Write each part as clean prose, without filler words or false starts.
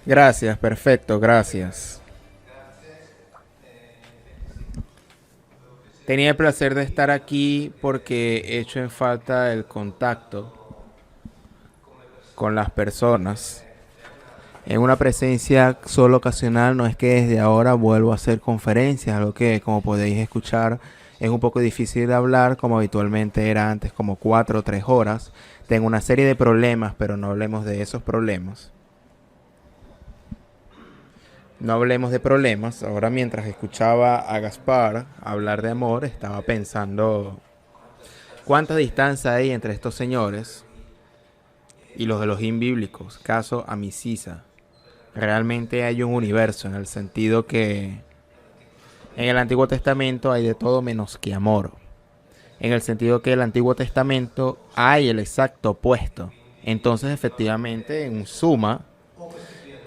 Gracias, perfecto, gracias. Tenía el placer de estar aquí porque he hecho en falta el contacto con las personas. En una presencia solo ocasional, no es que desde ahora vuelvo a hacer conferencias, algo que como podéis escuchar es un poco difícil de hablar como habitualmente era antes, como 4 o 3 horas. Tengo una serie de problemas, pero no hablemos de esos problemas. No hablemos de problemas. Ahora mientras escuchaba a Gaspar hablar de amor, estaba pensando cuánta distancia hay entre estos señores y los Elohim bíblicos, caso a Misisa. Realmente hay un universo en el sentido que en el Antiguo Testamento hay de todo menos que amor. En el sentido que en el Antiguo Testamento hay el exacto opuesto. Entonces efectivamente en suma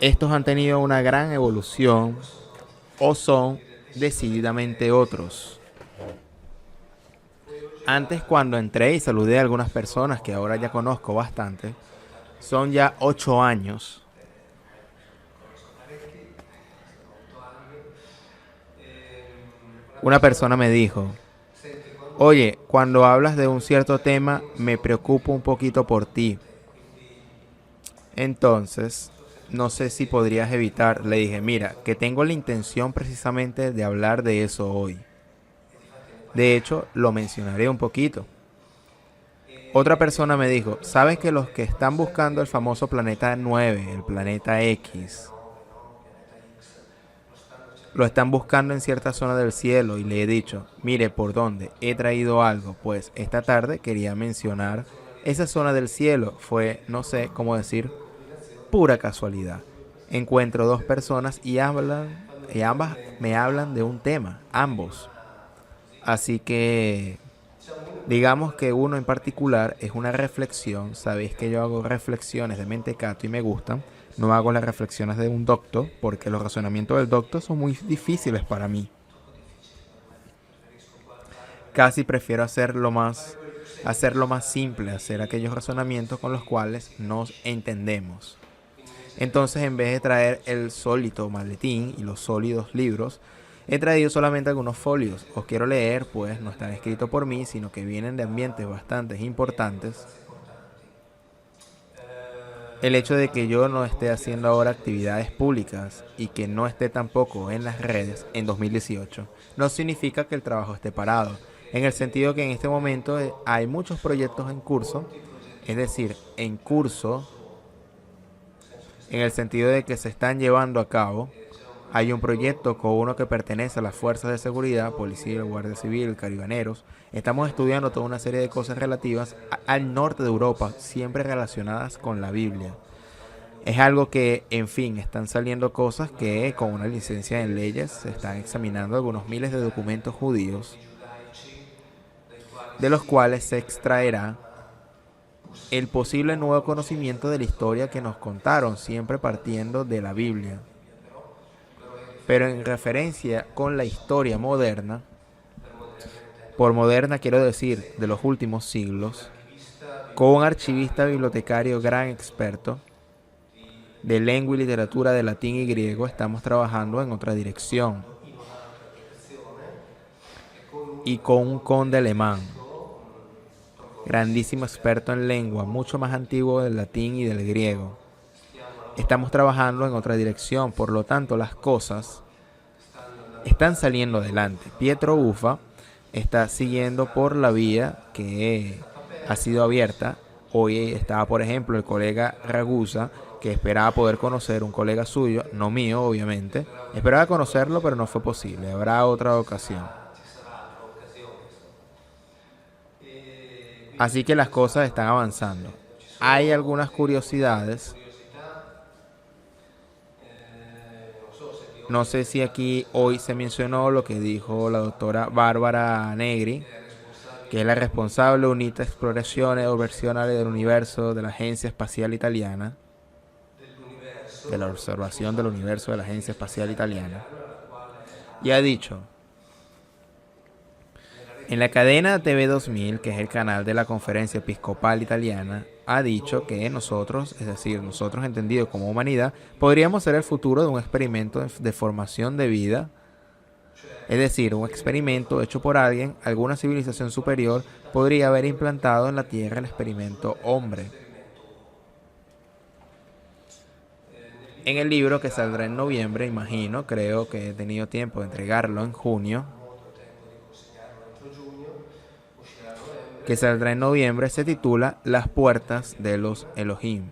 estos han tenido una gran evolución o son decididamente otros. Antes cuando entré y saludé a algunas personas que ahora ya conozco bastante, son ya 8 años. Una persona me dijo, oye, cuando hablas de un cierto tema me preocupo un poquito por ti. Entonces, no sé si podrías evitar. Le dije, mira, que tengo la intención precisamente de hablar de eso hoy. De hecho, lo mencionaré un poquito. Otra persona me dijo, ¿sabes que los que están buscando el famoso planeta 9, el planeta X, lo están buscando en cierta zona del cielo? Y le he dicho, mire, ¿por dónde? He traído algo. Pues esta tarde quería mencionar esa zona del cielo. Fue, no sé cómo decir, pura casualidad. Encuentro dos personas y ambas me hablan de un tema, ambos. Así que digamos que uno en particular es una reflexión. Sabéis que yo hago reflexiones de mentecato y me gustan. No hago las reflexiones de un doctor porque los razonamientos del doctor son muy difíciles para mí. Casi prefiero hacerlo más simple, hacer aquellos razonamientos con los cuales nos entendemos. Entonces, en vez de traer el sólido maletín y los sólidos libros, he traído solamente algunos folios. Os quiero leer, pues no están escritos por mí, sino que vienen de ambientes bastante importantes. El hecho de que yo no esté haciendo ahora actividades públicas y que no esté tampoco en las redes en 2018 no significa que el trabajo esté parado. En el sentido que en este momento hay muchos proyectos en curso, es decir, en curso en el sentido de que se están llevando a cabo. Hay un proyecto con uno que pertenece a las fuerzas de seguridad, policía, guardia civil, carabineros. Estamos estudiando toda una serie de cosas relativas al norte de Europa, siempre relacionadas con la Biblia. Es algo que, en fin, están saliendo cosas que con una licencia en leyes se están examinando algunos miles de documentos judíos, de los cuales se extraerá el posible nuevo conocimiento de la historia que nos contaron, siempre partiendo de la Biblia. Pero en referencia con la historia moderna, por moderna quiero decir de los últimos siglos, con un archivista bibliotecario gran experto de lengua y literatura de latín y griego, estamos trabajando en otra dirección. Y con un conde alemán, grandísimo experto en lengua, mucho más antiguo del latín y del griego. Estamos trabajando en otra dirección, por lo tanto las cosas están saliendo adelante. Pietro Ufa está siguiendo por la vía que ha sido abierta. Hoy estaba, por ejemplo, el colega Ragusa, que esperaba poder conocer un colega suyo, no mío, obviamente. Esperaba conocerlo, pero no fue posible. Habrá otra ocasión. Así que las cosas están avanzando. Hay algunas curiosidades. No sé si aquí hoy se mencionó lo que dijo la doctora Bárbara Negri, que es la responsable UNITA Explorazione Overnazionale del Universo de la Agencia Espacial Italiana, de la observación del universo de la Agencia Espacial Italiana, y ha dicho, en la cadena TV 2000, que es el canal de la Conferencia Episcopal Italiana, ha dicho que nosotros, es decir, nosotros entendidos como humanidad, podríamos ser el futuro de un experimento de formación de vida, es decir, un experimento hecho por alguien, alguna civilización superior podría haber implantado en la Tierra el experimento hombre. En el libro que saldrá en noviembre, imagino, creo que he tenido tiempo de entregarlo en junio, que saldrá en noviembre, se titula Las puertas de los Elohim.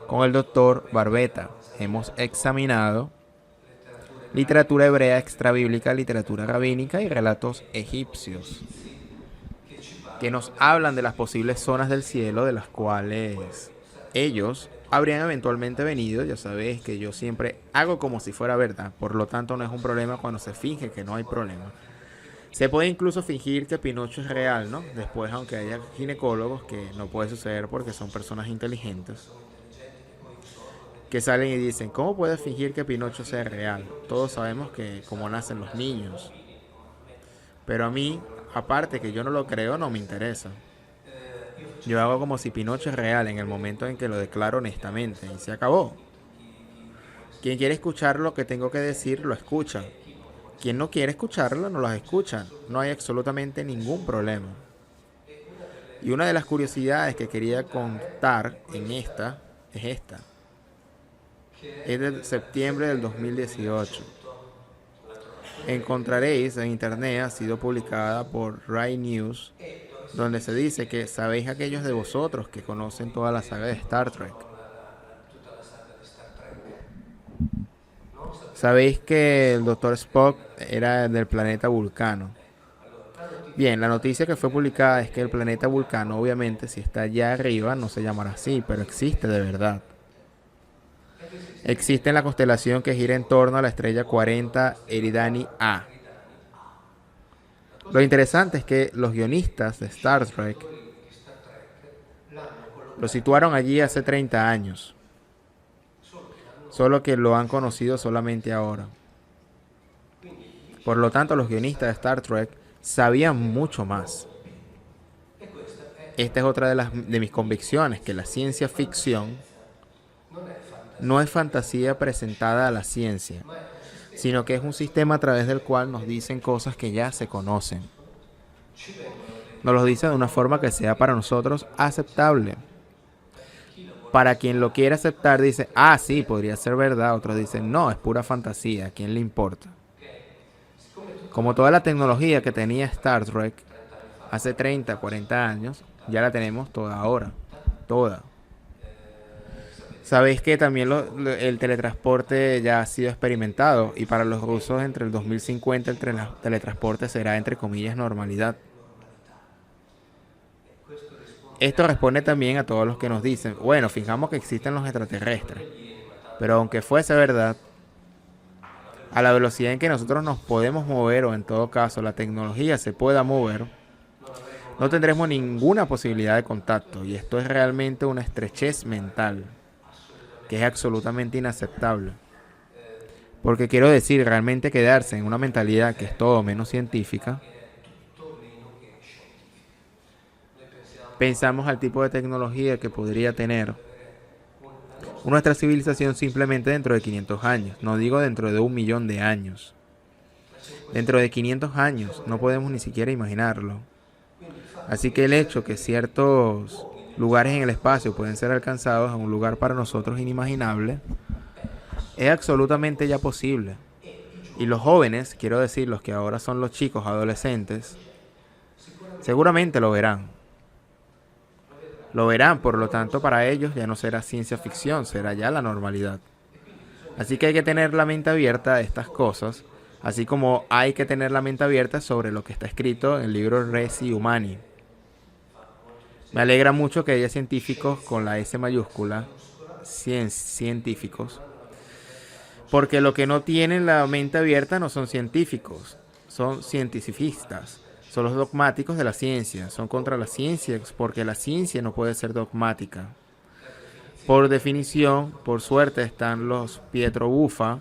Con el doctor Barbeta hemos examinado literatura hebrea extrabíblica, literatura rabínica y relatos egipcios, que nos hablan de las posibles zonas del cielo de las cuales ellos habrían eventualmente venido. Ya sabéis que yo siempre hago como si fuera verdad, por lo tanto no es un problema cuando se finge que no hay problema. Se puede incluso fingir que Pinocho es real, ¿no? Después, aunque haya ginecólogos, que no puede suceder porque son personas inteligentes, que salen y dicen, ¿cómo puedes fingir que Pinocho sea real? Todos sabemos que como nacen los niños. Pero a mí, aparte que yo no lo creo, no me interesa. Yo hago como si Pinocho es real en el momento en que lo declaro honestamente y se acabó. Quien quiere escuchar lo que tengo que decir, lo escucha. Quien no quiere escucharlo, no los escucha. No hay absolutamente ningún problema. Y una de las curiosidades que quería contar en esta es esta. Es de septiembre del 2018. Encontraréis en internet, ha sido publicada por Rai News, donde se dice que sabéis aquellos de vosotros que conocen toda la saga de Star Trek. Sabéis que el Dr. Spock era del planeta Vulcano. Bien, la noticia que fue publicada es que el planeta Vulcano, obviamente, si está allá arriba, no se llamará así, pero existe de verdad. Existe en la constelación que gira en torno a la estrella 40 Eridani A. Lo interesante es que los guionistas de Star Trek lo situaron allí hace 30 años, solo que lo han conocido solamente ahora. Por lo tanto, los guionistas de Star Trek sabían mucho más. Esta es otra de mis convicciones, que la ciencia ficción no es fantasía presentada a la ciencia, sino que es un sistema a través del cual nos dicen cosas que ya se conocen. Nos lo dicen de una forma que sea para nosotros aceptable. Para quien lo quiere aceptar dice, ah, sí, podría ser verdad. Otros dicen, no, es pura fantasía, ¿a quién le importa? Como toda la tecnología que tenía Star Trek hace 30, 40 años, ya la tenemos toda ahora. Toda. Sabéis que también el teletransporte ya ha sido experimentado y para los rusos entre el 2050 el teletransporte será entre comillas normalidad. Esto responde también a todos los que nos dicen, bueno, fijamos que existen los extraterrestres, pero aunque fuese verdad, a la velocidad en que nosotros nos podemos mover o en todo caso la tecnología se pueda mover, no tendremos ninguna posibilidad de contacto y esto es realmente una estrechez mental que es absolutamente inaceptable. Porque quiero decir, realmente quedarse en una mentalidad que es todo menos científica, pensamos al tipo de tecnología que podría tener nuestra civilización simplemente dentro de 500 años, no digo dentro de 1.000.000 de años. Dentro de 500 años no podemos ni siquiera imaginarlo. Así que el hecho que ciertos lugares en el espacio pueden ser alcanzados a un lugar para nosotros inimaginable es absolutamente ya posible. Y los jóvenes, quiero decir, los que ahora son los chicos adolescentes, seguramente lo verán. Lo verán, por lo tanto, para ellos ya no será ciencia ficción, será ya la normalidad. Así que hay que tener la mente abierta a estas cosas, así como hay que tener la mente abierta sobre lo que está escrito en el libro Resi Humani. Me alegra mucho que haya científicos con la S mayúscula, científicos, porque lo que no tienen la mente abierta no son científicos, son cientificistas. Son los dogmáticos de la ciencia, son contra la ciencia, porque la ciencia no puede ser dogmática. Por definición, por suerte están los Pietro Buffa,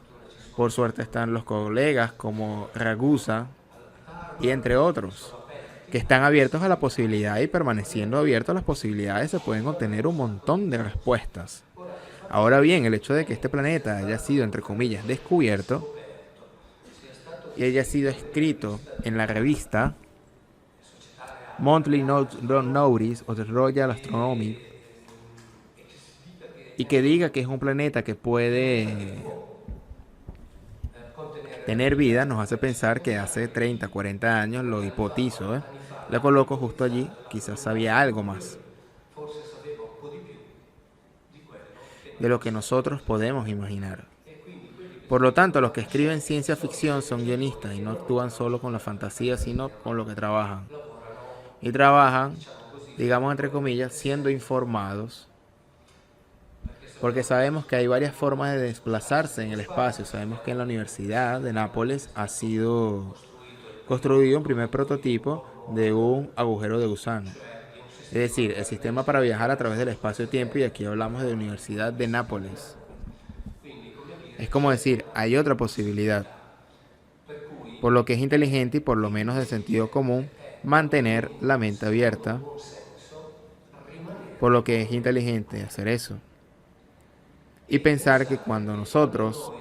por suerte están los colegas como Ragusa y entre otros, que están abiertos a la posibilidad, y permaneciendo abiertos a las posibilidades se pueden obtener un montón de respuestas. Ahora bien, el hecho de que este planeta haya sido, entre comillas, descubierto y haya sido escrito en la revista Monthly Notice of the Royal Astronomy, y que diga que es un planeta que puede tener vida, nos hace pensar que hace 30, 40 años, lo hipotizo, le coloco justo allí, quizás sabía algo más de lo que nosotros podemos imaginar. Por lo tanto, los que escriben ciencia ficción son guionistas y no actúan solo con la fantasía, sino con lo que trabajan. Y trabajan, digamos entre comillas, siendo informados, porque sabemos que hay varias formas de desplazarse en el espacio. Sabemos que en la Universidad de Nápoles ha sido construido un primer prototipo de un agujero de gusano. Es decir, el sistema para viajar a través del espacio-tiempo, y aquí hablamos de la Universidad de Nápoles. Es como decir, hay otra posibilidad. Por lo que es inteligente y por lo menos de sentido común, mantener la mente abierta. Por lo que es inteligente hacer eso. Y pensar que cuando nosotros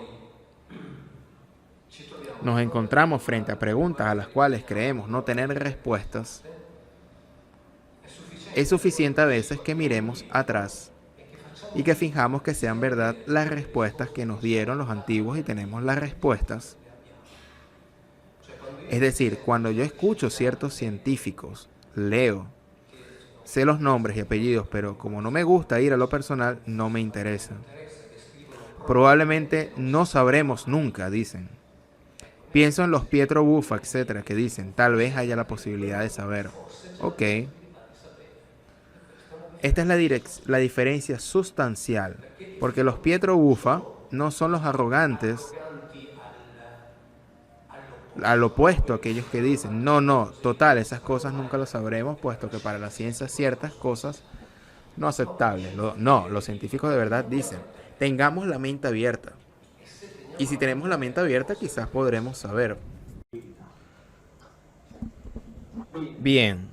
nos encontramos frente a preguntas a las cuales creemos no tener respuestas, es suficiente a veces que miremos atrás y que fijamos que sean verdad las respuestas que nos dieron los antiguos y tenemos las respuestas. Es decir, cuando yo escucho ciertos científicos, leo, sé los nombres y apellidos, pero como no me gusta ir a lo personal, no me interesa. Probablemente no sabremos nunca, dicen. Pienso en los Pietro Buffa, etcétera, que dicen, tal vez haya la posibilidad de saber. Ok. Esta es la diferencia sustancial, porque los Pietro Buffa no son los arrogantes, al opuesto a aquellos que dicen, no, total, esas cosas nunca lo sabremos, puesto que para la ciencia ciertas cosas no aceptables. No, los científicos de verdad dicen, tengamos la mente abierta. Y si tenemos la mente abierta, quizás podremos saber. Bien,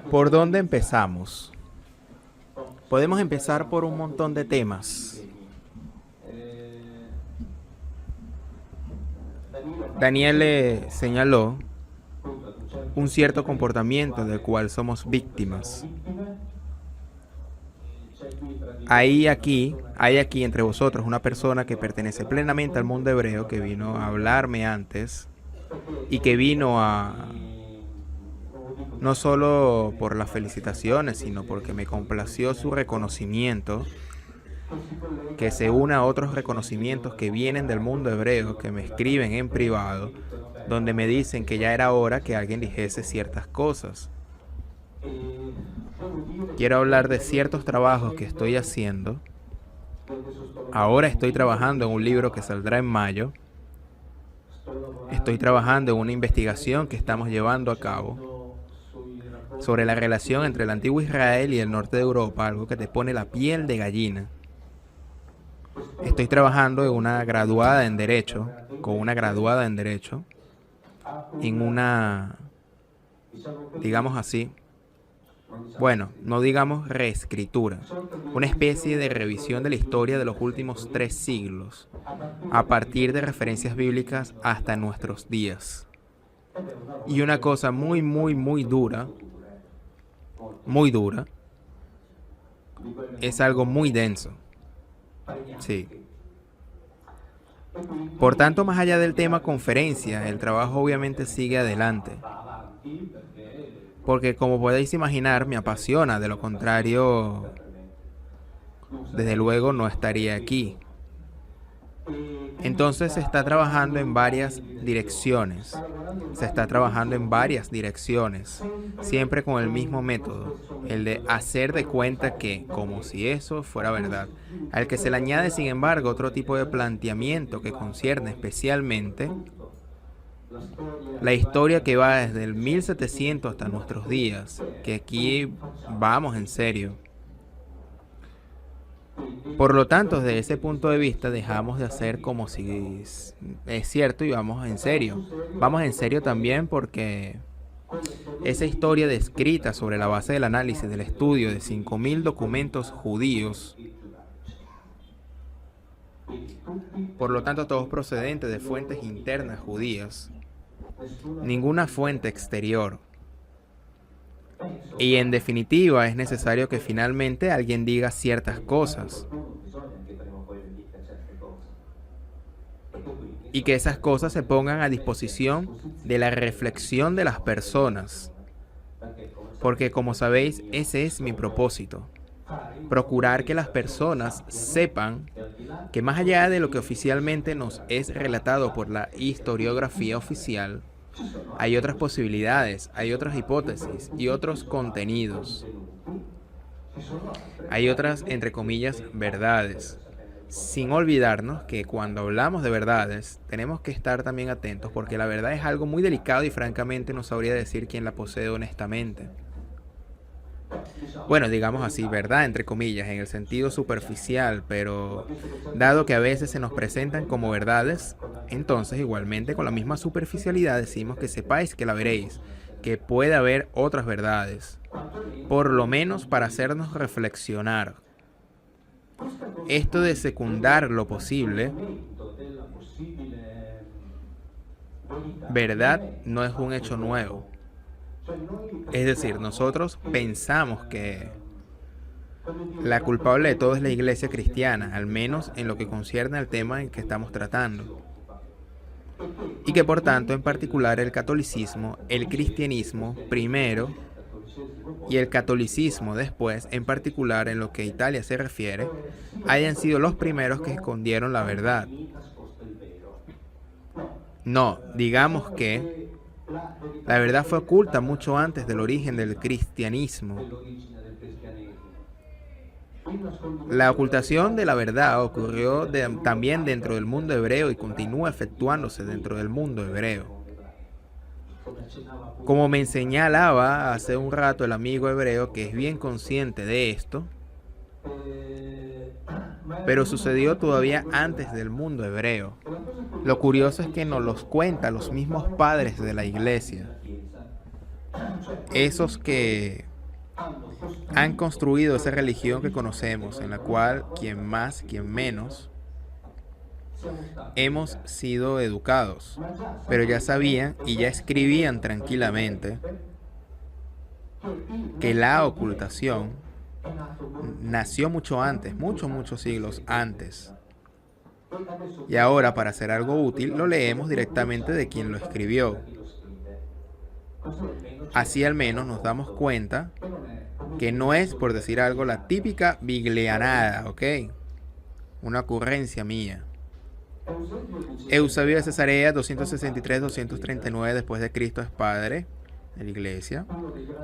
¿por dónde empezamos? Podemos empezar por un montón de temas. Daniel le señaló un cierto comportamiento del cual somos víctimas. Hay aquí entre vosotros una persona que pertenece plenamente al mundo hebreo, que vino a hablarme antes y que vino a, no solo por las felicitaciones, sino porque me complació su reconocimiento, que se una a otros reconocimientos que vienen del mundo hebreo, que me escriben en privado, donde me dicen que ya era hora que alguien dijese ciertas cosas. Quiero hablar de ciertos trabajos que estoy haciendo. Ahora estoy trabajando en un libro que saldrá en mayo. Estoy trabajando en una investigación que estamos llevando a cabo sobre la relación entre el antiguo Israel y el norte de Europa, algo que te pone la piel de gallina. Estoy trabajando en una graduada en Derecho, en una, digamos así, bueno, no digamos reescritura, una especie de revisión de la historia de los últimos 3 siglos, a partir de referencias bíblicas hasta nuestros días. Y una cosa muy dura, es algo muy denso. Sí. Por tanto, más allá del tema conferencia, el trabajo obviamente sigue adelante. Porque como podéis imaginar, me apasiona, de lo contrario, desde luego no estaría aquí. Entonces se está trabajando en varias direcciones. Siempre con el mismo método, el de hacer de cuenta que, como si eso fuera verdad, al que se le añade sin embargo otro tipo de planteamiento que concierne especialmente la historia que va desde el 1700 hasta nuestros días, que aquí vamos en serio. Por lo tanto, desde ese punto de vista dejamos de hacer como si es cierto y vamos en serio. Vamos en serio también porque Esa historia descrita sobre la base del análisis del estudio de 5.000 documentos judíos, por lo tanto todos procedentes de fuentes internas judías, ninguna fuente exterior. Y en definitiva es necesario que finalmente alguien diga ciertas cosas y que esas cosas se pongan a disposición de la reflexión de las personas. Porque como sabéis, ese es mi propósito. Procurar que las personas sepan que más allá de lo que oficialmente nos es relatado por la historiografía oficial, hay otras posibilidades, hay otras hipótesis y otros contenidos. Hay otras, entre comillas, verdades. Sin olvidarnos que cuando hablamos de verdades, tenemos que estar también atentos porque la verdad es algo muy delicado y francamente no sabría decir quién la posee honestamente. Bueno, digamos así, verdad, entre comillas, en el sentido superficial, pero dado que a veces se nos presentan como verdades, entonces igualmente con la misma superficialidad decimos que sepáis que la veréis, que puede haber otras verdades, por lo menos para hacernos reflexionar. Esto de secundar lo posible, verdad, no es un hecho nuevo. Es decir, nosotros pensamos que la culpable de todo es la iglesia cristiana, al menos en lo que concierne al tema en que estamos tratando. Y que por tanto, en particular, el catolicismo, el cristianismo primero y el catolicismo después, en particular en lo que a Italia se refiere, hayan sido los primeros que escondieron la verdad. No, digamos que la verdad fue oculta mucho antes del origen del cristianismo. La ocultación de la verdad ocurrió también dentro del mundo hebreo y continúa efectuándose dentro del mundo hebreo. Como me señalaba hace un rato el amigo hebreo que es bien consciente de esto, pero sucedió todavía antes del mundo hebreo. Lo curioso es que nos los cuentan los mismos padres de la iglesia, esos que han construido esa religión que conocemos, en la cual quien más, quien menos, hemos sido educados, pero ya sabían y ya escribían tranquilamente que la ocultación nació mucho antes, muchos siglos antes. Y ahora, para hacer algo útil, lo leemos directamente de quien lo escribió. Así al menos nos damos cuenta que no es, por decir algo, la típica biblianada, ¿ok? Una ocurrencia mía. Eusebio de Cesarea, 263-239 después de Cristo, es padre de la iglesia,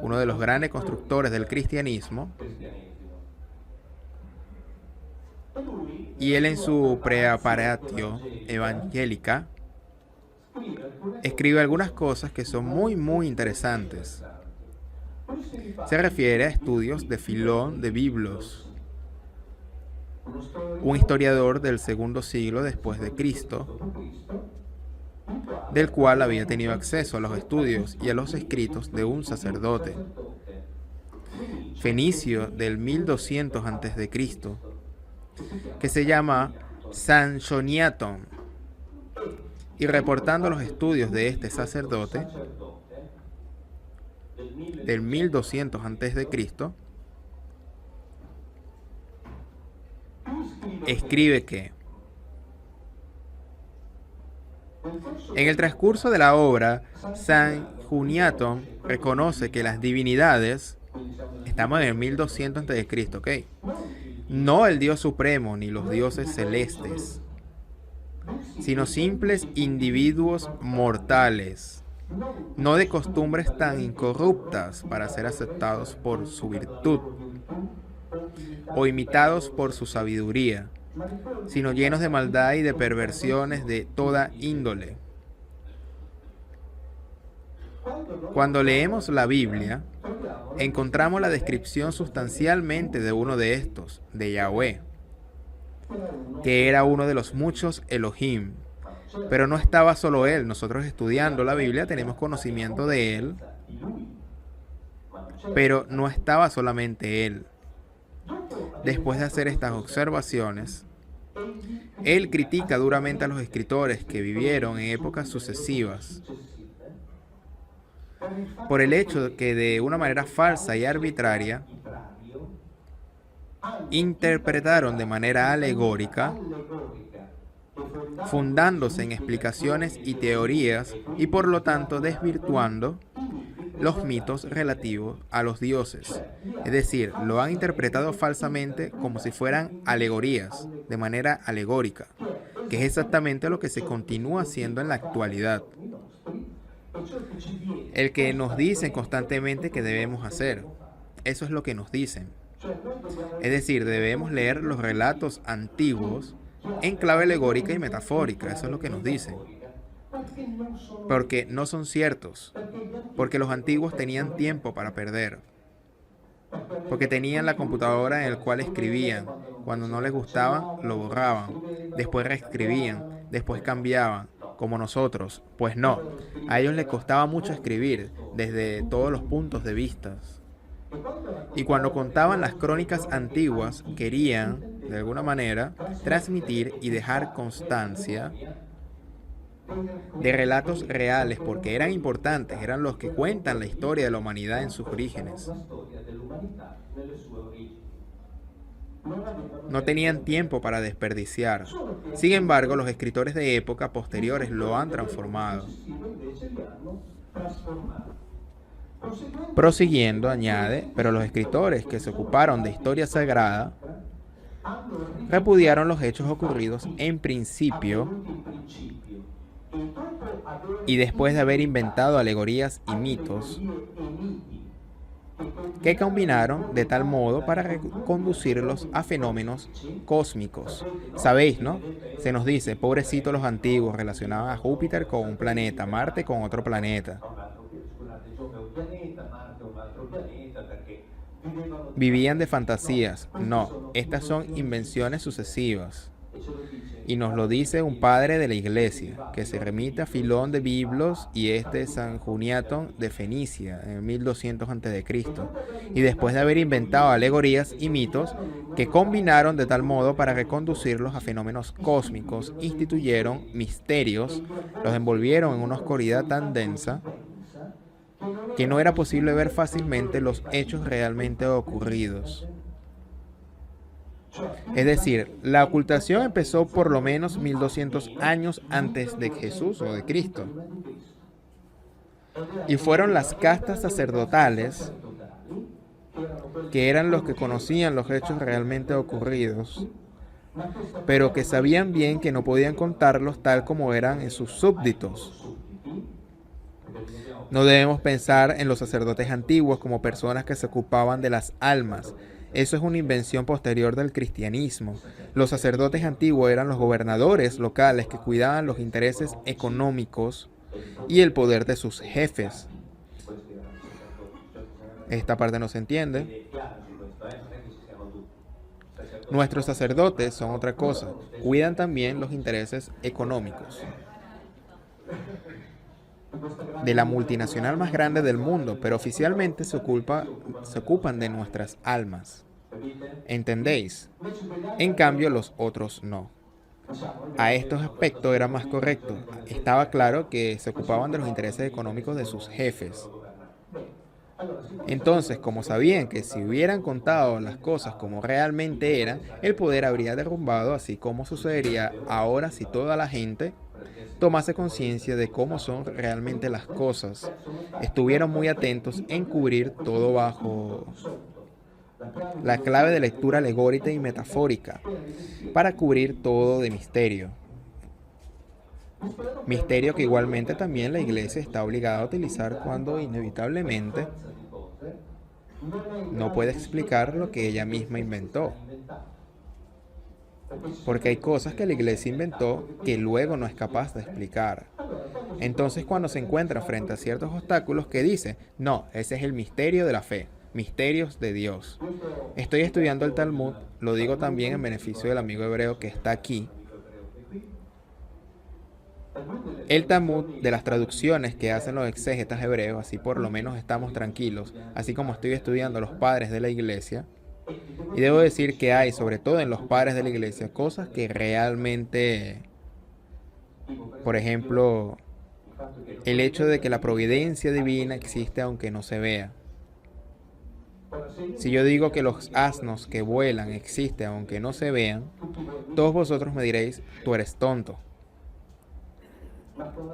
uno de los grandes constructores del cristianismo, y él en su Preparatio Evangelica escribe algunas cosas que son muy interesantes. Se refiere a estudios de Filón de Biblos, un historiador del segundo siglo después de Cristo, del cual había tenido acceso a los estudios y a los escritos de un sacerdote fenicio del 1200 a.C., que se llama Sanchoniaton, y reportando los estudios de este sacerdote del 1200 a.C., escribe que en el transcurso de la obra, Sanchoniaton reconoce que las divinidades, estamos en el 1200 a.C., ¿ok? No el Dios supremo ni los dioses celestes, sino simples individuos mortales, no de costumbres tan incorruptas para ser aceptados por su virtud o imitados por su sabiduría, sino llenos de maldad y de perversiones de toda índole. Cuando leemos la Biblia, encontramos la descripción sustancialmente de uno de estos, de Yahweh, que era uno de los muchos Elohim. Pero no estaba solo él. Nosotros estudiando la Biblia tenemos conocimiento de él Pero no estaba solamente él. Después de hacer estas observaciones, él critica duramente a los escritores que vivieron en épocas sucesivas por el hecho de que de una manera falsa y arbitraria interpretaron de manera alegórica, fundándose en explicaciones y teorías y por lo tanto desvirtuando los mitos relativos a los dioses. Es decir, lo han interpretado falsamente como si fueran alegorías, de manera alegórica, que es exactamente lo que se continúa haciendo en la actualidad. El que nos dicen constantemente que debemos hacer. Eso es lo que nos dicen. Es decir, debemos leer los relatos antiguos en clave alegórica y metafórica. Eso es lo que nos dicen. Porque no son ciertos. Porque los antiguos tenían tiempo para perder. Porque tenían la computadora en la cual escribían. Cuando no les gustaba, lo borraban. Después reescribían. Después cambiaban. Como nosotros. Pues no. A ellos les costaba mucho escribir. Desde todos los puntos de vista. Y cuando contaban las crónicas antiguas, querían, de alguna manera, transmitir y dejar constancia de relatos reales, porque eran importantes, eran los que cuentan la historia de la humanidad en sus orígenes. No tenían tiempo para desperdiciar. Sin embargo, los escritores de época posteriores lo han transformado. Prosiguiendo, añade, pero los escritores que se ocuparon de historia sagrada repudiaron los hechos ocurridos en principio y después de haber inventado alegorías y mitos que combinaron de tal modo para reconducirlos a fenómenos cósmicos. Sabéis, ¿no? Se nos dice, pobrecitos los antiguos, relacionaban a Júpiter con un planeta, Marte con otro planeta. Vivían de fantasías. No, estas son invenciones sucesivas. Y nos lo dice un padre de la iglesia, que se remite a Filón de Biblos y San Juniatón de Fenicia, en 1200 a.C. Y después de haber inventado alegorías y mitos que combinaron de tal modo para reconducirlos a fenómenos cósmicos, instituyeron misterios, los envolvieron en una oscuridad tan densa que no era posible ver fácilmente los hechos realmente ocurridos. Es decir, la ocultación empezó por lo menos 1200 años antes de Jesús o de Cristo. Y fueron las castas sacerdotales, que eran los que conocían los hechos realmente ocurridos, pero que sabían bien que no podían contarlos tal como eran en sus súbditos. No debemos pensar en los sacerdotes antiguos como personas que se ocupaban de las almas. Eso es una invención posterior del cristianismo. Los sacerdotes antiguos eran los gobernadores locales que cuidaban los intereses económicos y el poder de sus jefes. Esta parte no se entiende. Nuestros sacerdotes son otra cosa. Cuidan también los intereses económicos de la multinacional más grande del mundo, pero oficialmente se ocupan de nuestras almas. ¿Entendéis? En cambio, los otros no. A estos aspectos era más correcto. Estaba claro que se ocupaban de los intereses económicos de sus jefes. Entonces, como sabían que si hubieran contado las cosas como realmente eran, el poder habría derrumbado, así como sucedería ahora si toda la gente tomase conciencia de cómo son realmente las cosas. Estuvieron muy atentos en cubrir todo bajo la clave de lectura alegórica y metafórica, para cubrir todo de misterio. Misterio que igualmente también la iglesia está obligada a utilizar cuando inevitablemente no puede explicar lo que ella misma inventó. Porque hay cosas que la iglesia inventó que luego no es capaz de explicar. Entonces, cuando se encuentra frente a ciertos obstáculos, que dice, no, ese es el misterio de la fe, misterios de Dios. Estoy estudiando el Talmud, lo digo también en beneficio del amigo hebreo que está aquí. El Talmud, de las traducciones que hacen los exégetas hebreos, así por lo menos estamos tranquilos, así como estoy estudiando los padres de la iglesia, y debo decir que hay, sobre todo en los padres de la iglesia, cosas que realmente, por ejemplo, el hecho de que la providencia divina existe aunque no se vea. Si yo digo que los asnos que vuelan existen aunque no se vean, todos vosotros me diréis, tú eres tonto.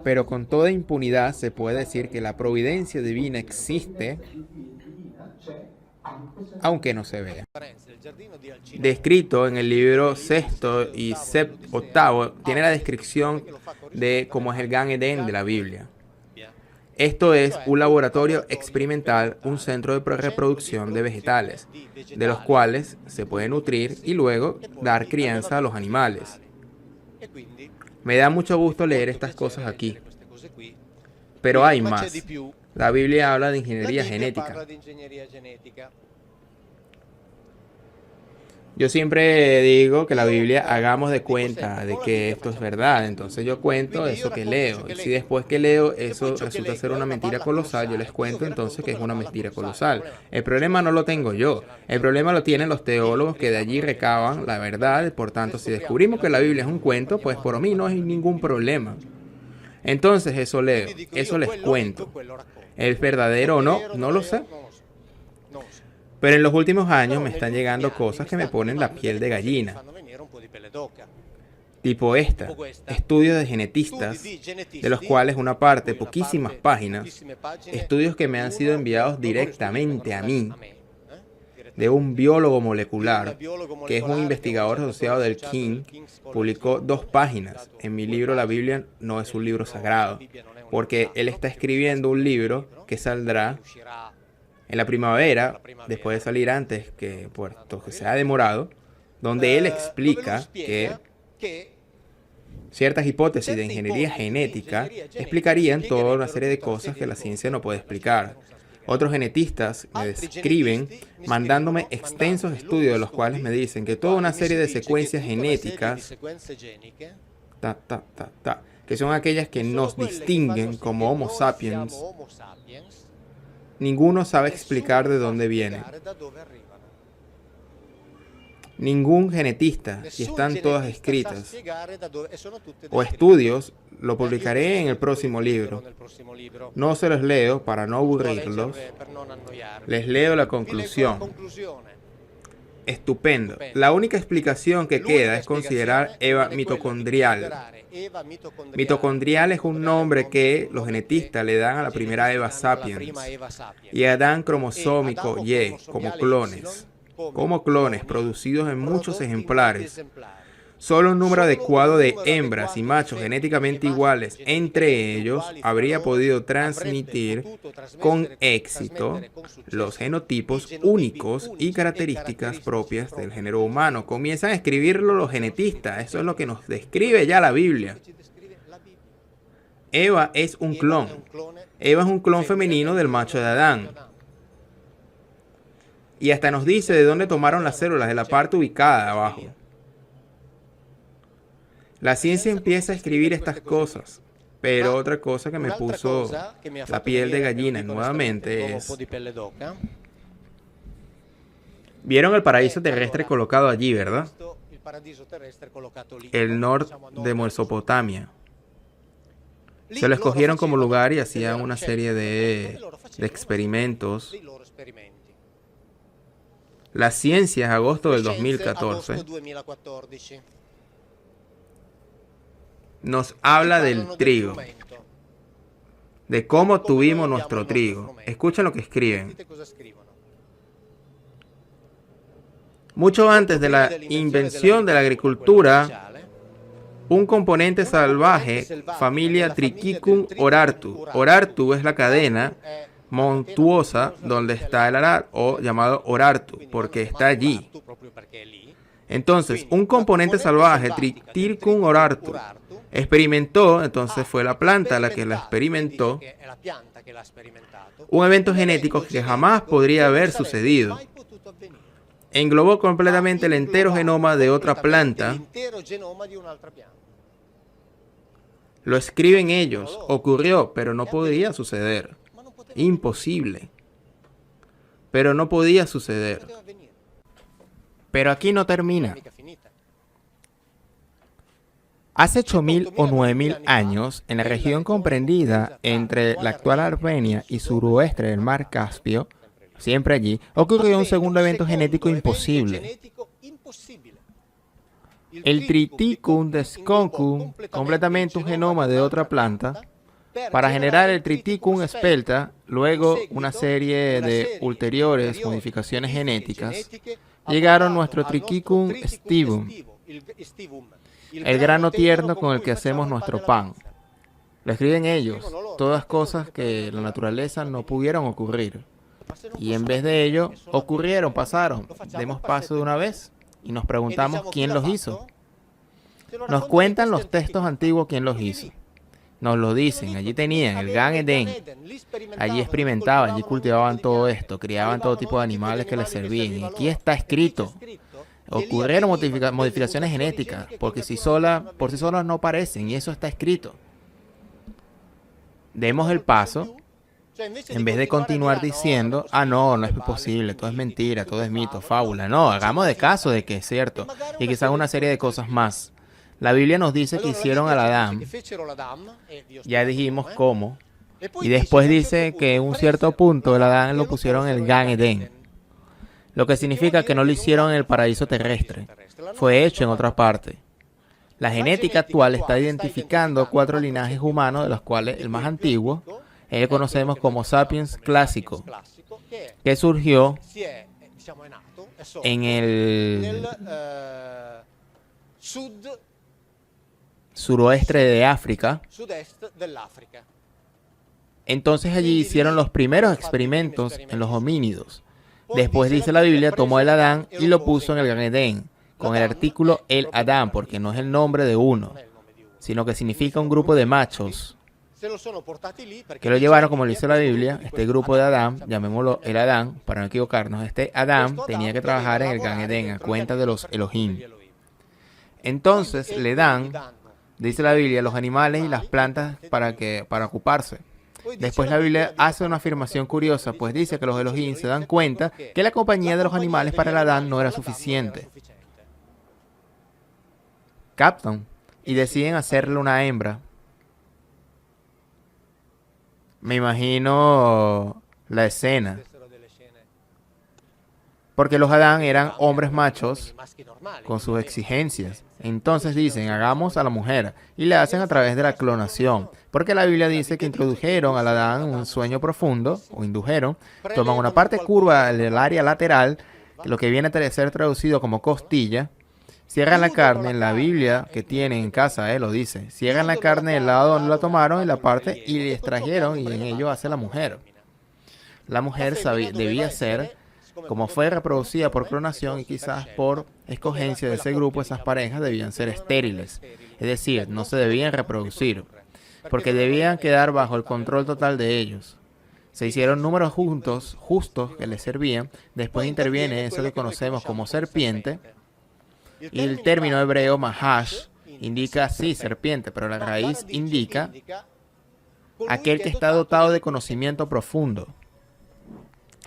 Pero con toda impunidad se puede decir que la providencia divina existe aunque no se vea. Descrito en el libro sexto y octavo, tiene la descripción de cómo es el Gan Eden de la Biblia. Esto es un laboratorio experimental, un centro de reproducción de vegetales, de los cuales se puede nutrir y luego dar crianza a los animales. Me da mucho gusto leer estas cosas aquí, pero hay más. La Biblia habla de ingeniería genética. Yo siempre digo que la Biblia hagamos de cuenta de que esto es verdad, entonces yo cuento eso que leo, y si después que leo eso resulta ser una mentira colosal, yo les cuento entonces que es una mentira colosal. El problema no lo tengo yo, el problema lo tienen los teólogos que de allí recaban la verdad, por tanto si descubrimos que la Biblia es un cuento, pues por mí no hay ningún problema. Entonces eso leo, eso les cuento. ¿Es verdadero o no? No lo sé. Pero en los últimos años me están llegando cosas que me ponen la piel de gallina. Tipo estudios de genetistas, de los cuales una parte, poquísimas páginas, estudios que me han sido enviados directamente a mí, de un biólogo molecular, que es un investigador asociado del King, publicó 2 páginas. En mi libro La Biblia no es un libro sagrado, porque él está escribiendo un libro que saldrá en la primavera, después de salir antes que puesto que se ha demorado, donde él explica que ciertas hipótesis de ingeniería genética explicarían toda una serie de cosas que la ciencia no puede explicar. Otros genetistas me describen mandándome extensos estudios de los cuales me dicen que toda una serie de secuencias genéticas que son aquellas que nos distinguen como Homo sapiens, ninguno sabe explicar de dónde vienen. Ningún genetista, y están todas escritas. O estudios, lo publicaré en el próximo libro. No se los leo para no aburrirlos. Les leo la conclusión. Estupendo. La única explicación que queda es considerar Eva mitocondrial. Mitocondrial es un nombre que los genetistas le dan a la primera Eva sapiens y a Adán cromosómico Y como clones producidos en muchos ejemplares. Solo un número adecuado de hembras y machos genéticamente iguales entre ellos habría podido transmitir con éxito los genotipos únicos y características propias del género humano. Comienzan a escribirlo los genetistas, eso es lo que nos describe ya la Biblia. Eva es un clon. Eva es un clon femenino del macho de Adán. Y hasta nos dice de dónde tomaron las células, de la parte ubicada abajo. La ciencia empieza a escribir estas cosas, pero otra cosa que me puso la piel de gallina nuevamente es... ¿Vieron el paraíso terrestre colocado allí, verdad? El norte de Mesopotamia. Se lo escogieron como lugar y hacían una serie de experimentos. La ciencia, agosto del 2014. Nos habla del trigo, de cómo tuvimos nuestro trigo. Escuchen lo que escriben. Mucho antes de la invención de la agricultura, un componente salvaje, familia Triticum orartu. Orartu es la cadena montuosa donde está el arar, o llamado orartu, porque está allí. Entonces, un componente salvaje, Triticum orartu, experimentó, entonces fue la planta la que la experimentó, un evento genético que jamás podría haber sucedido. Englobó completamente el entero genoma de otra planta Lo escriben ellos. Ocurrió, pero no podía suceder. Imposible. Pero no podía suceder. Pero aquí no termina. Hace 8.000 o 9.000 años, en la región comprendida entre la actual Armenia y suroeste del mar Caspio, siempre allí, ocurrió un segundo evento genético imposible. El Triticum desconcum, completamente un genoma de otra planta, para generar el Triticum espelta, luego una serie de ulteriores modificaciones genéticas, llegaron nuestro Triticum stivum, el grano tierno con el que hacemos nuestro pan. Lo escriben ellos, todas cosas que la naturaleza no pudieron ocurrir. Y en vez de ello, ocurrieron, pasaron. Demos paso de una vez y nos preguntamos quién los hizo. Nos cuentan los textos antiguos quién los hizo. Nos lo dicen, allí tenían el Gan Eden. Allí experimentaban, allí cultivaban todo esto, criaban todo tipo de animales que les servían. Y aquí está escrito. Ocurrieron modificaciones genéticas, porque por sí solas no parecen, y eso está escrito. Demos el paso, en vez de continuar diciendo, no es posible, todo es mentira, todo es mito, fábula. No, hagamos de caso de que es cierto, y quizás una serie de cosas más. La Biblia nos dice que hicieron al Adán, ya dijimos cómo, y después dice que en un cierto punto el Adán lo pusieron en el Gan Eden. Lo que significa que no lo hicieron en el paraíso terrestre, fue hecho en otra parte. La genética actual está identificando 4 linajes humanos, de los cuales el más antiguo, el conocemos como Sapiens clásico, que surgió en el suroeste de África. Entonces allí hicieron los primeros experimentos en los homínidos. Después, dice la Biblia, tomó el Adán y lo puso en el Gan Edén, con el artículo el Adán, porque no es el nombre de uno, sino que significa un grupo de machos, que lo llevaron, como lo dice la Biblia, este grupo de Adán, llamémoslo el Adán, para no equivocarnos. Este Adán tenía que trabajar en el Gan Edén, a cuenta de los Elohim. Entonces le dan, dice la Biblia, los animales y las plantas para ocuparse. Después la Biblia hace una afirmación curiosa, pues dice que los Elohim se dan cuenta que la compañía de los animales para el Adán no era suficiente. Captan y deciden hacerle una hembra. Me imagino la escena. Porque los Adán eran hombres machos con sus exigencias. Entonces dicen, hagamos a la mujer. Y le hacen a través de la clonación. Porque la Biblia dice que introdujeron al Adán un sueño profundo, o indujeron, toman una parte curva del área lateral, lo que viene a ser traducido como costilla, cierran la carne, en la Biblia que tienen en casa, lo dice, cierran la carne del lado donde la tomaron y la parte y le extrajeron y en ello hace la mujer. La mujer debía ser, como fue reproducida por clonación y quizás por escogencia de ese grupo, esas parejas debían ser estériles, es decir, no se debían reproducir, porque debían quedar bajo el control total de ellos. Se hicieron números justos que les servían, después interviene eso que conocemos como serpiente, y el término hebreo mahash indica sí, serpiente, pero la raíz indica aquel que está dotado de conocimiento profundo.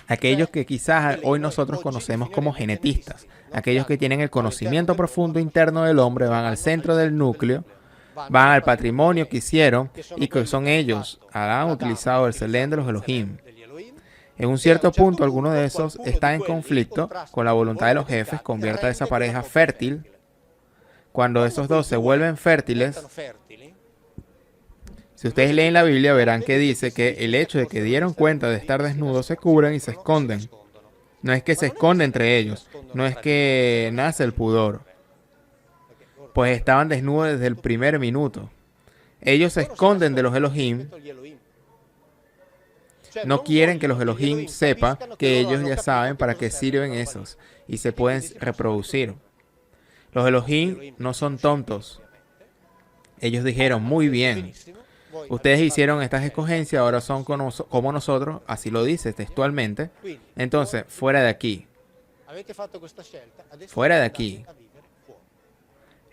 Aquellos que quizás hoy nosotros conocemos como genetistas, aquellos que tienen el conocimiento profundo interno del hombre, van al centro del núcleo, van al patrimonio que hicieron y que son ellos, han utilizado el Selén de los Elohim. En un cierto punto, algunos de esos están en conflicto con la voluntad de los jefes, convierta a esa pareja fértil. Cuando esos dos se vuelven fértiles, si ustedes leen la Biblia verán que dice que el hecho de que dieron cuenta de estar desnudos se cubren y se esconden. No es que se esconde entre ellos, no es que nace el pudor, pues estaban desnudos desde el primer minuto. Ellos se esconden de los Elohim. No quieren que los Elohim sepan que ellos ya saben para qué sirven esos y se pueden reproducir. Los Elohim no son tontos. Ellos dijeron, muy bien, ustedes hicieron estas escogencias, ahora son como nosotros, así lo dice textualmente. Entonces, fuera de aquí. Fuera de aquí.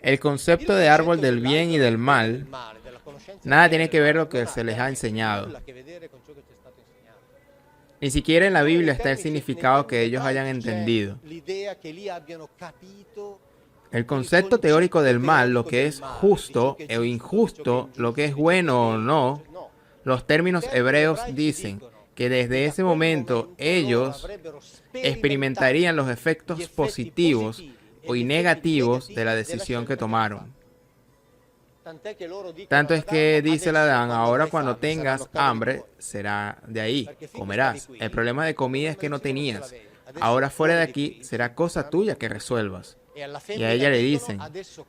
El concepto de árbol del bien y del mal Nada tiene que ver lo que se les ha enseñado. Ni siquiera en la Biblia está el significado que ellos hayan entendido. El concepto teórico del mal, lo que es justo o injusto, lo que es bueno o no, los términos hebreos dicen que desde ese momento ellos experimentarían los efectos positivos y negativos de la decisión que tomaron. Tanto es que dice el Adán, ahora cuando tengas hambre, será de ahí, comerás. El problema de comida es que no tenías. Ahora fuera de aquí, será cosa tuya que resuelvas. Y a ella le dicen,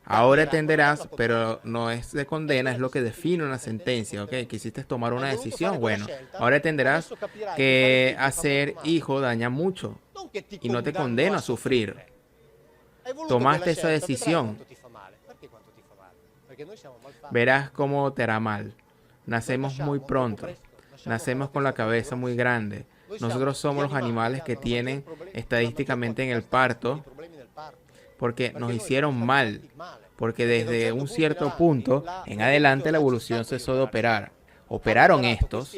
ahora entenderás, pero no es de condena, es lo que define una sentencia, ¿ok? Quisiste tomar una decisión, bueno, ahora entenderás que hacer hijo daña mucho y no te condena a sufrir. Tomaste esa decisión. Verás cómo te hará mal. Nacemos muy pronto. Nacemos con la cabeza muy grande. Nosotros somos los animales que tienen estadísticamente en el parto porque nos hicieron mal. Porque desde un cierto punto en adelante la evolución cesó de operar. Operaron estos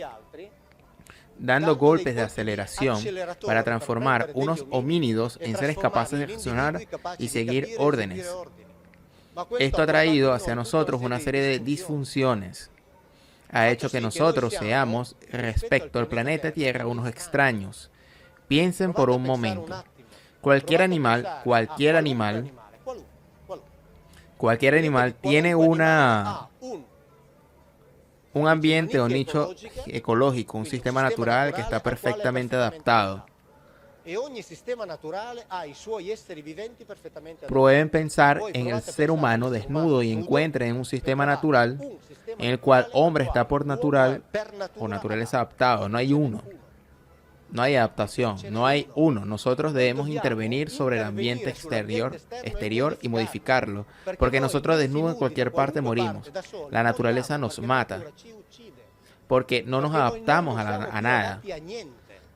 dando golpes de aceleración para transformar unos homínidos en seres capaces de reaccionar y seguir órdenes. Esto ha traído hacia nosotros una serie de disfunciones. Ha hecho que nosotros seamos, respecto al planeta Tierra, unos extraños. Piensen por un momento. Cualquier animal tiene un ambiente o nicho ecológico, un sistema natural que está perfectamente adaptado. Prueben pensar en el ser humano desnudo y encuentren un sistema natural en el cual hombre está por natural o naturaleza adaptado. No hay uno. No hay adaptación. No hay uno. Nosotros debemos intervenir sobre el ambiente exterior y modificarlo. Porque nosotros desnudos en cualquier parte morimos. La naturaleza nos mata. Porque no nos adaptamos a nada.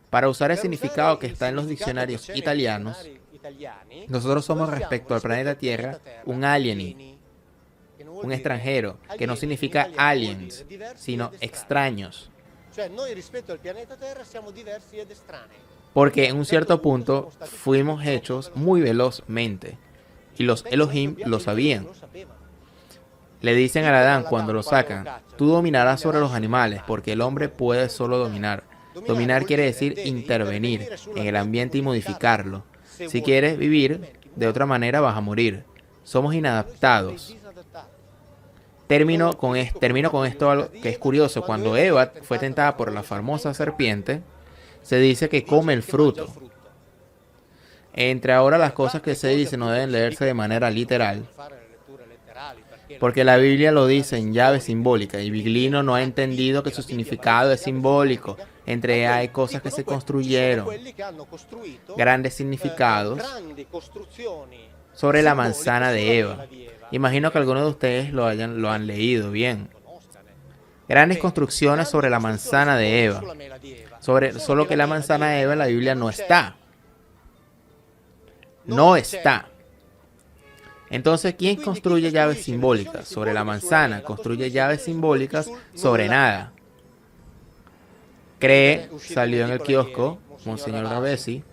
Para usar el significado que está en los diccionarios italianos, nosotros somos respecto al planeta Tierra un alieni, un extranjero, que no significa aliens, sino extraños. Porque en un cierto punto fuimos hechos muy velozmente, y los Elohim lo sabían. Le dicen al Adán cuando lo sacan, tú dominarás sobre los animales, porque el hombre puede solo dominar. Dominar quiere decir intervenir en el ambiente y modificarlo. Si quieres vivir de otra manera vas a morir. Somos inadaptados. Termino con esto algo que es curioso. Cuando Eva fue tentada por la famosa serpiente, se dice que come el fruto. Entre ahora las cosas que se dicen no deben leerse de manera literal, porque la Biblia lo dice en llave simbólica y Viglino no ha entendido que su significado es simbólico. Entre hay cosas que se construyeron, grandes significados sobre la manzana de Eva. Imagino que algunos de ustedes lo han leído bien. Grandes construcciones sobre la manzana de Eva. Solo que la manzana de Eva en la Biblia no está. No está. Entonces, ¿quién construye llaves simbólicas? Sobre la manzana. Construye llaves simbólicas sobre nada. Salió en el kiosco, Monseñor Ravesi.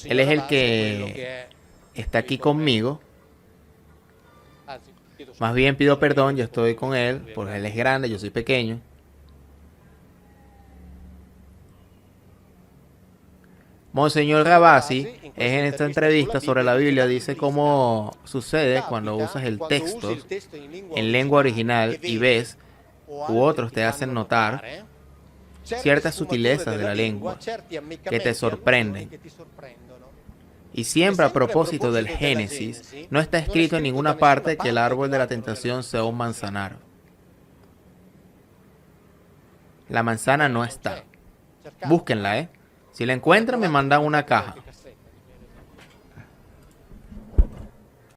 Él es el que está aquí conmigo. Más bien pido perdón, yo estoy con él, porque él es grande, yo soy pequeño. Monseñor Ravasi es en esta entrevista sobre la Biblia, dice cómo sucede cuando usas el texto en lengua original y ves u otros te hacen notar ciertas sutilezas de la lengua que te sorprenden. Y siempre a propósito del Génesis, no está escrito en ninguna parte que el árbol de la tentación sea un manzanar. La manzana no está. Búsquenla, Si la encuentran, me mandan una caja.